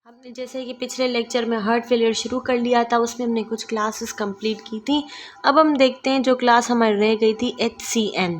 हमने जैसे कि पिछले लेक्चर में हार्ट फेलियर शुरू कर लिया था, उसमें हमने कुछ क्लासेस कंप्लीट की थी। अब हम देखते हैं जो क्लास हमारी रह गई थी HCN।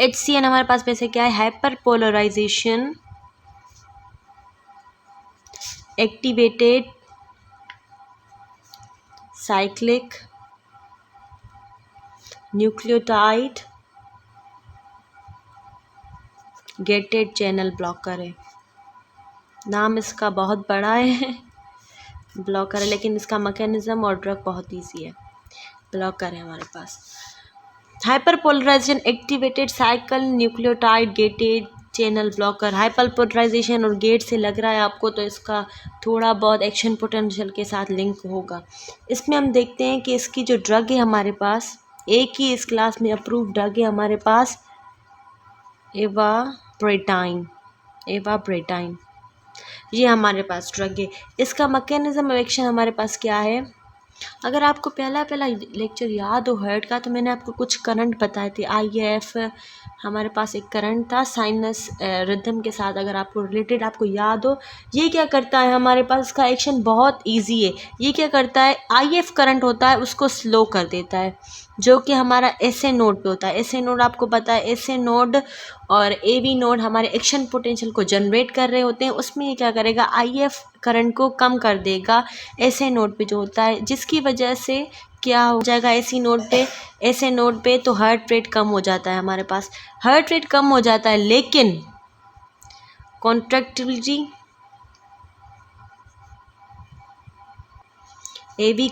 HCN हमारे पास वैसे क्या है, hyperpolarization activated cyclic nucleotide gated channel blocker है। नाम इसका बहुत बड़ा है ब्लॉकर है, लेकिन इसका मैकेनिज्म और ड्रग बहुत ईजी है। ब्लॉकर है हमारे पास hyperpolarization activated cyclic nucleotide gated channel blocker. Hyperpolarization और गेट से लग रहा है आपको, तो इसका थोड़ा बहुत एक्शन पोटेंशियल के साथ लिंक होगा। इसमें हम देखते हैं कि इसकी जो ड्रग है हमारे पास, एक ही इस क्लास में अप्रूव ड्रग है हमारे पास, एवाप्रेटाइन। ये हमारे पास ड्रग है। इसका मैकेनिज्म ऑफ एक्शन हमारे पास क्या है, अगर आपको पहला लेक्चर याद हो हार्ट का, तो मैंने आपको कुछ करंट बताए थे। IF हमारे पास एक करंट था साइनस रिदम के साथ, अगर आपको रिलेटेड आपको याद हो। ये क्या करता है हमारे पास, इसका एक्शन बहुत इजी है। ये क्या करता है, IF करंट होता है उसको स्लो कर देता है, जो कि हमारा SA नोड पे होता है। SA नोड आपको पता है, SA नोड और AV नोड हमारे एक्शन पोटेंशियल को जनरेट कर रहे होते हैं। उसमें ये क्या करेगा, IF करंट को कम कर देगा SA नोड पे जो होता है, जिसकी वजह से क्या हो जाएगा, SA नोड पे तो हार्ट रेट कम हो जाता है हमारे पास। हार्ट रेट कम हो जाता है, लेकिन कॉन्ट्रैक्टिलिटी, AV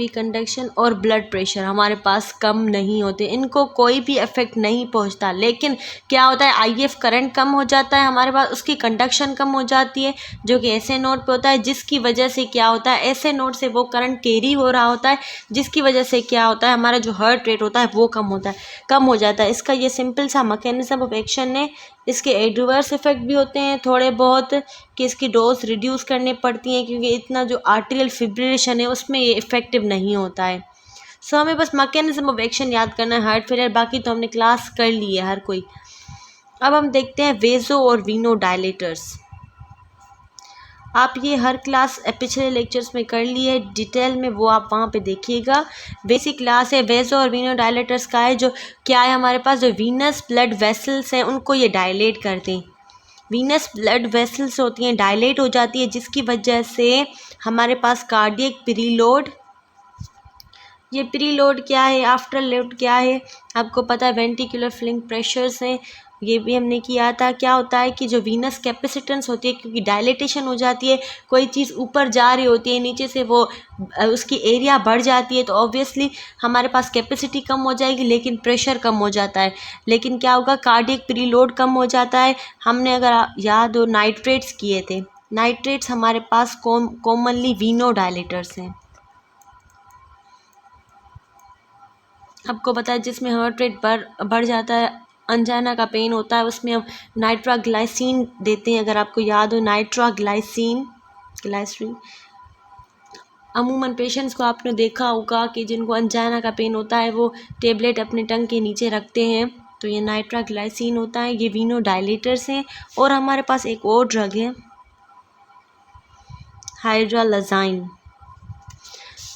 कंडक्शन और ब्लड प्रेशर हमारे पास कम नहीं होते। इनको कोई भी इफेक्ट नहीं पहुंचता, लेकिन क्या होता है, IF करंट कम हो जाता है हमारे पास, उसकी कंडक्शन कम हो जाती है, जो कि SA नोड पे होता है, जिसकी वजह से क्या होता है, SA नोड से वो करंट कैरी हो रहा होता है, जिसकी वजह से क्या होता है, हमारा जो हार्ट रेट होता है वो कम हो जाता है। इसका ये सिंपल सा मैकेनिज्म ऑफ एक्शन है। इसके एडवर्स इफेक्ट भी होते हैं थोड़े बहुत, कि इसकी डोज रिड्यूस करनी पड़ती हैं, क्योंकि इतना जो आर्टेरियल फिब्रिलेशन है उसमें ये इफेक्टिव नहीं होता है। सो हमें बस मैकेनिज्म ऑफ एक्शन याद करना है हार्ट फेलियर, बाकी तो हमने क्लास कर ली है हर कोई। अब हम देखते हैं वेजो और वीनो डायलेटर्स। आप ये हर क्लास पिछले लेक्चर्स में कर ली है डिटेल में, वो आप वहाँ पे देखिएगा। बेसिक क्लास है। वेजो और वीनो डायलेटर्स का है, जो क्या है हमारे पास, जो वीनस ब्लड वेसल्स हैं उनको ये डायलेट करते हैं। वीनस ब्लड वेसल्स होती हैं, डायलेट हो जाती है, जिसकी वजह से हमारे पास कार्डियक प्रीलोड, ये प्रीलोड क्या है, आफ्टर लोड क्या है, आपको पता है वेंट्रिकुलर फिलिंग प्रेशर्स हैं, ये भी हमने किया था। क्या होता है कि जो वीनस कैपेसिटेंस होती है, क्योंकि डायलेटेशन हो जाती है, कोई चीज़ ऊपर जा रही होती है, नीचे से वो उसकी एरिया बढ़ जाती है, तो ऑब्वियसली हमारे पास कैपेसिटी कम हो जाएगी, लेकिन प्रेशर कम हो जाता है। लेकिन क्या होगा, कार्डियक प्रीलोड कम हो जाता है। हमने अगर याद हो नाइट्रेट्स किए थे, नाइट्रेट्स हमारे पास कॉमनली वीनो डायलेटर्स हैं। आपको पता है जिसमें हार्ट रेट बढ़ जाता है, अंजाना का पेन होता है, उसमें हम नाइट्रोग्लाइसिन देते हैं। अगर आपको याद हो ग्लाइसिन अमूमन पेशेंट्स को आपने देखा होगा कि जिनको अंजाना का पेन होता है, वो टेबलेट अपने टंग के नीचे रखते हैं, तो ये नाइट्रोग्लाइसिन होता है, ये वीनो डायलेटर्स हैं। और हमारे पास एक और ड्रग है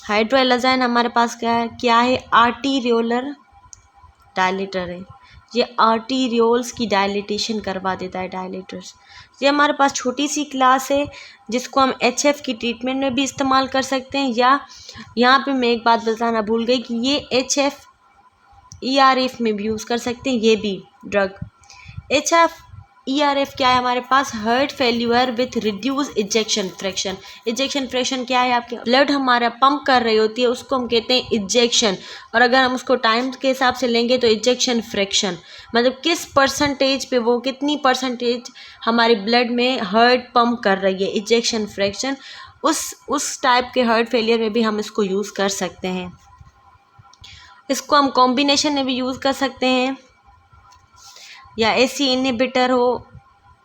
हाइड्रोलाजाइन हमारे पास क्या है, आर्टीरियोलर डायलेटर है। ये आर्टीरियोल्स की डायलिटेशन करवा देता है, डायलेटर्स। ये हमारे पास छोटी सी क्लास है, जिसको हम HF की ट्रीटमेंट में भी इस्तेमाल कर सकते हैं, या यहाँ पे मैं एक बात बताना भूल गई कि ये HF ERF में भी यूज़ कर सकते हैं। ये भी ड्रग HF ERF क्या है हमारे पास, heart failure with reduce ejection fraction. Ejection fraction क्या है, आपके ब्लड हमारा पंप कर रही होती है, उसको हम कहते हैं इजेक्शन, और अगर हम उसको टाइम के हिसाब से लेंगे तो इजेक्शन फ्रैक्शन, मतलब किस परसेंटेज पे, वो कितनी परसेंटेज हमारे ब्लड में हार्ट पंप कर रही है, इजेक्शन फ्रैक्शन। उस टाइप के हार्ट फेलियर में भी हम इसको यूज़ कर सकते हैं। इसको हम कॉम्बिनेशन में भी यूज़ कर सकते हैं, या AC इनहिबिटर हो,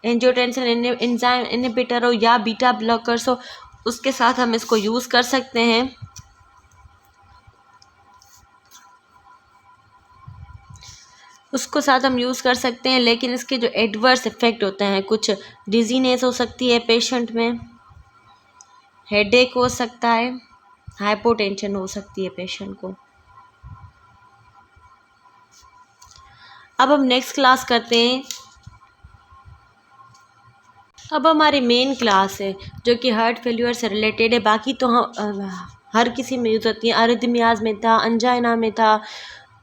एंजियोटेंसिन एंजाइम इनहिबिटर हो, या बीटा ब्लॉकर्स हो, उसके साथ हम इसको यूज़ कर सकते हैं। उसको साथ हम यूज़ कर सकते हैं। लेकिन इसके जो एडवर्स इफ़ेक्ट होते हैं, कुछ डिजीनेस हो सकती है पेशेंट में, हेडेक हो सकता है, हाइपोटेंशन हो सकती है पेशेंट को। अब हम नेक्स्ट क्लास करते हैं। अब हमारी मेन क्लास है जो कि हार्ट फेल्यूर से रिलेटेड है। बाकी तो हम हर किसी में यूज़ होती है। अरिथमियाज में था, अंजाइना में था,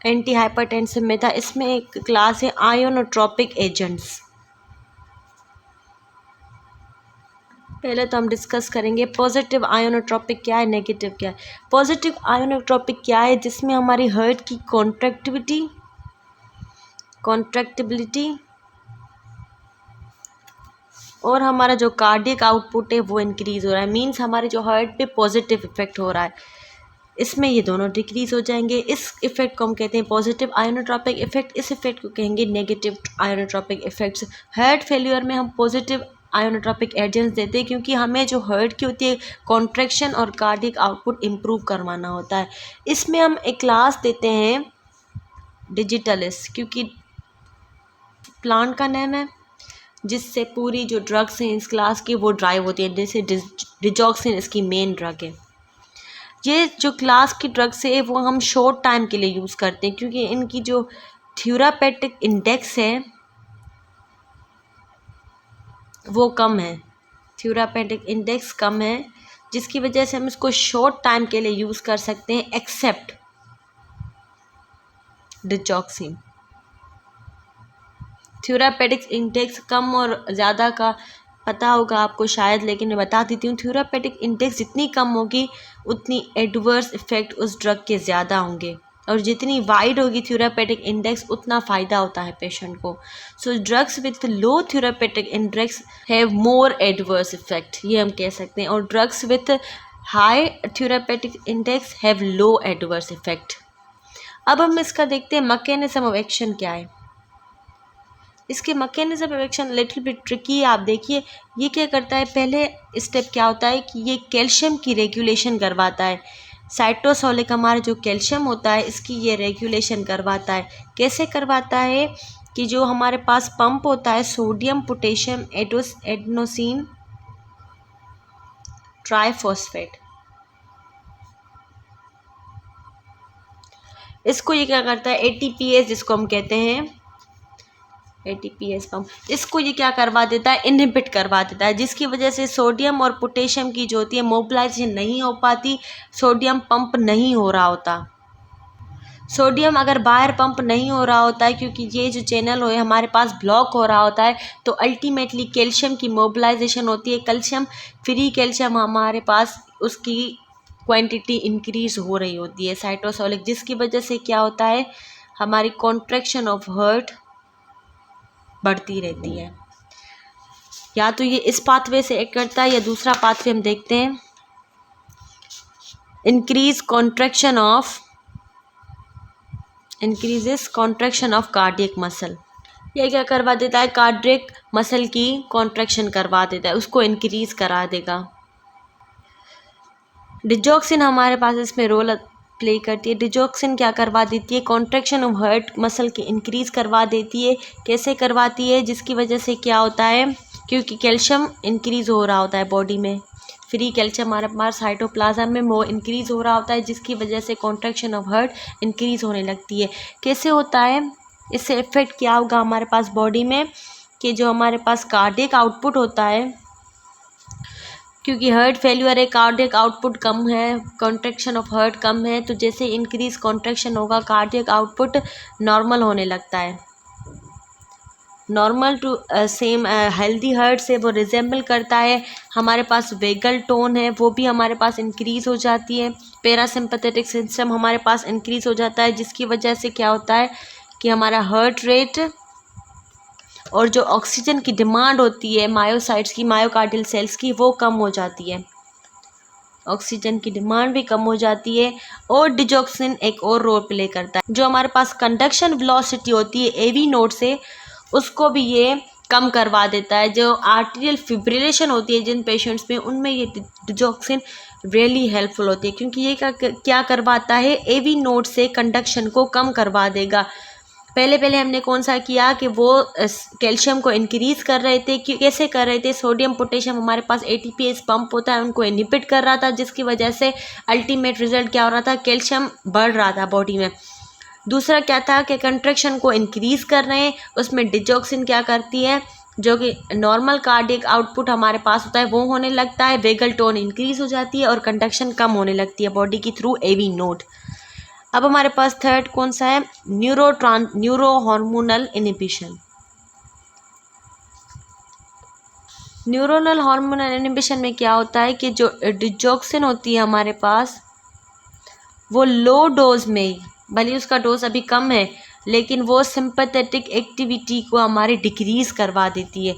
एंटी हाइपरटेंसिव में था। इसमें एक क्लास है आयोनोट्रोपिक एजेंट्स। पहले तो हम डिस्कस करेंगे पॉजिटिव आयोनोट्रोपिक क्या है, नेगेटिव क्या है। पॉजिटिव आयोनोट्रोपिक क्या है, जिसमें हमारी हार्ट की कॉन्ट्रैक्टिबिलिटी और हमारा जो कार्डियक आउटपुट है वो इंक्रीज़ हो रहा है। मींस हमारे जो हार्ट पे पॉजिटिव इफेक्ट हो रहा है, इसमें ये दोनों डिक्रीज हो जाएंगे। इस इफेक्ट को हम कहते हैं पॉजिटिव आयोनोट्रोपिक इफेक्ट, इस इफेक्ट को कहेंगे नेगेटिव आयोनोट्रोपिक इफेक्ट्स। हार्ट फेल्यूर में हम पॉजिटिव आयोनोट्रोपिक एजेंट्स देते हैं क्योंकि हमें जो हार्ट की होती है कॉन्ट्रैक्शन और कार्डियक आउटपुट इम्प्रूव करवाना होता है। इसमें हम एक क्लास देते हैं डिजिटलिस, क्योंकि प्लांट का नाम है, जिससे पूरी जो ड्रग्स हैं इस क्लास की वो ड्राइव होती है। जैसे डिजॉक्सिन इसकी मेन ड्रग है। ये जो क्लास की ड्रग्स है वो हम शॉर्ट टाइम के लिए यूज़ करते हैं क्योंकि इनकी जो थ्योरापेटिक इंडेक्स है वो कम है, थ्योरापेटिक इंडेक्स कम है, जिसकी वजह से हम इसको शॉर्ट टाइम के लिए यूज़ कर सकते हैं एक्सेप्ट डिजॉक्सिन। थ्योरापेटिक इंडेक्स कम और ज़्यादा का पता होगा आपको शायद, लेकिन मैं बता देती हूँ। थ्योरापेटिक इंडेक्स जितनी कम होगी उतनी एडवर्स इफेक्ट उस ड्रग के ज़्यादा होंगे, और जितनी वाइड होगी थ्योरापेटिक इंडेक्स उतना फ़ायदा होता है पेशेंट को। So drugs with low therapeutic index have more adverse effect, ये हम कह सकते हैं, और drugs with high therapeutic index have low adverse effect. अब हम इसका देखते हैं मैकेनिज्म ऑफ एक्शन क्या है। इसके mechanism of action little bit tricky है। आप देखिए ये क्या करता है, पहले स्टेप क्या होता है कि ये कैल्शियम की रेगुलेशन करवाता है। साइटोसोलिक हमारा जो कैल्शियम होता है इसकी ये रेगुलेशन करवाता है। कैसे करवाता है कि जो हमारे पास पंप होता है सोडियम पोटेशियम एडेनोसिन ट्राइफॉस्फेट, इसको ये क्या करता है, एटीपीएस जिसको हम कहते हैं एटीपीएस पंप, इसको ये क्या करवा देता है, इनहिबिट करवा देता है, जिसकी वजह से सोडियम और पोटेशियम की जो होती है मोबिलाइजेशन नहीं हो पाती, सोडियम पंप नहीं हो रहा होता। सोडियम अगर बाहर पंप नहीं हो रहा होता है क्योंकि ये जो चैनल हो हमारे पास ब्लॉक हो रहा होता है, तो अल्टीमेटली कैल्शियम की मोबिलाइजेशन होती है। कैल्शियम फ्री कैल्शियम हमारे पास उसकी क्वांटिटी इंक्रीज हो रही होती है साइटोसोलिक, जिसकी वजह से क्या होता है, हमारी कॉन्ट्रैक्शन ऑफ हार्ट बढ़ती रहती है। या तो ये इस पाथवे से एक करता है या दूसरा पाथवे हम देखते हैं, increases contraction of cardiac muscle. ये क्या करवा देता है, कार्डियक मसल की कॉन्ट्रैक्शन करवा देता है, उसको इंक्रीज करा देगा। डिजॉक्सिन हमारे पास इसमें रोल प्ले करती है। डिजॉक्सिन क्या करवा देती है, कॉन्ट्रैक्शन ऑफ हार्ट मसल की इंक्रीज करवा देती है। कैसे करवाती है, जिसकी वजह से क्या होता है, क्योंकि कैल्शियम इंक्रीज हो रहा होता है बॉडी में, फ्री कैल्शियम हमारे पास साइटोप्लाज्म में वो इंक्रीज हो रहा होता है, जिसकी वजह से कॉन्ट्रैक्शन ऑफ हार्ट इंक्रीज होने लगती है। कैसे होता है, इससे इफेक्ट क्या होगा हमारे पास बॉडी में, कि जो हमारे पास कार्डियक आउटपुट होता है, क्योंकि हार्ट फेल्यूर है, कार्डियक आउटपुट कम है, कॉन्ट्रैक्शन ऑफ हार्ट कम है, तो जैसे इंक्रीज कॉन्ट्रैक्शन होगा कार्डियक आउटपुट नॉर्मल होने लगता है। Normal to same healthy heart से वो रिजेंबल करता है। हमारे पास वेगल टोन है वो भी हमारे पास इंक्रीज़ हो जाती है। पैरासिम्पथेटिक सिस्टम हमारे पास इंक्रीज़ हो जाता है, जिसकी वजह से क्या होता है कि हमारा हार्ट रेट और जो ऑक्सीजन की डिमांड होती है मायोसाइट्स की, मायोकार्डियल सेल्स की, वो कम हो जाती है। ऑक्सीजन की डिमांड भी कम हो जाती है। और डिजॉक्सिन एक और रोल प्ले करता है, जो हमारे पास कंडक्शन वेलोसिटी होती है एवी नोड से, उसको भी ये कम करवा देता है। जो आर्टेरियल फिब्रिलेशन होती है जिन पेशेंट्स में, उनमें ये डिजॉक्सिन रियली हेल्पफुल होती है, क्योंकि ये क्या करवाता है, एवी नोड से कंडक्शन को कम करवा देगा। पहले पहले हमने कौन सा किया कि वो कैल्शियम को इंक्रीज़ कर रहे थे। कैसे कर रहे थे? सोडियम पोटेशियम हमारे पास एटीपीएस पंप होता है, उनको इनहिबिट कर रहा था, जिसकी वजह से अल्टीमेट रिजल्ट क्या हो रहा था? कैल्शियम बढ़ रहा था बॉडी में। दूसरा क्या था कि कंट्रैक्शन को इंक्रीज़ कर रहे हैं, उसमें डिजॉक्सिन क्या करती है, जो कि नॉर्मल कार्डियक आउटपुट हमारे पास होता है वो होने लगता है, वेगल टोन इंक्रीज़ हो जाती है और कंडक्शन कम होने लगती है बॉडी की थ्रू एवी नोड। अब हमारे पास थर्ड कौन सा है? Neuro hormonal inhibition. Neuronal hormonal inhibition में क्या होता है कि जो डिजॉक्सिन होती है हमारे पास, वो लो डोज में, भले उसका डोज अभी कम है, लेकिन वो सिंपैथेटिक एक्टिविटी को हमारी डिक्रीज़ करवा देती है।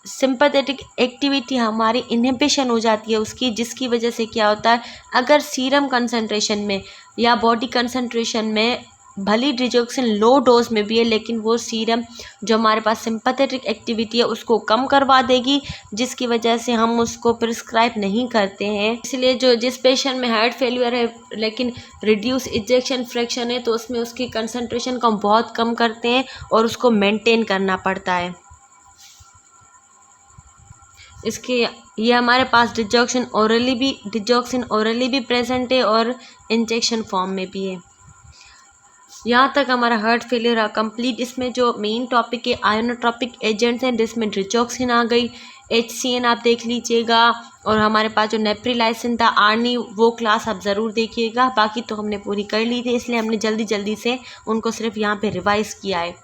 सिंपैथेटिक एक्टिविटी हमारी इनहिबिशन हो जाती है उसकी, जिसकी वजह से क्या होता है, अगर सीरम कंसंट्रेशन में या बॉडी कंसंट्रेशन में भली डिजॉक्सिन लो डोज में भी है, लेकिन वो सीरम जो हमारे पास सिंपैथेटिक एक्टिविटी है उसको कम करवा देगी, जिसकी वजह से हम उसको प्रिस्क्राइब नहीं करते हैं। इसलिए जो जिस पेशेंट में हार्ट फेल्यूर है लेकिन रिड्यूस इजेक्शन फ्रैक्शन है, तो उसमें उसकी कंसंट्रेशन को हम बहुत कम करते हैं और उसको मेंटेन करना पड़ता है। इसके ये हमारे पास डिजॉक्सिन ओरली भी प्रेजेंट है और इंजेक्शन फॉर्म में भी है। यहाँ तक हमारा हार्ट फेलियर कंप्लीट। इसमें जो मेन टॉपिक है आयोनोट्रोपिक एजेंट्स हैं, जिसमें डिजॉक्सिन आ गई, HCN आप देख लीजिएगा, और हमारे पास जो नेप्रिलाइसिन था आर्नी, वो क्लास आप ज़रूर देखिएगा। बाकी तो हमने पूरी कर ली थी, इसलिए हमने जल्दी जल्दी से उनको सिर्फ यहाँ पे रिवाइज़ किया है।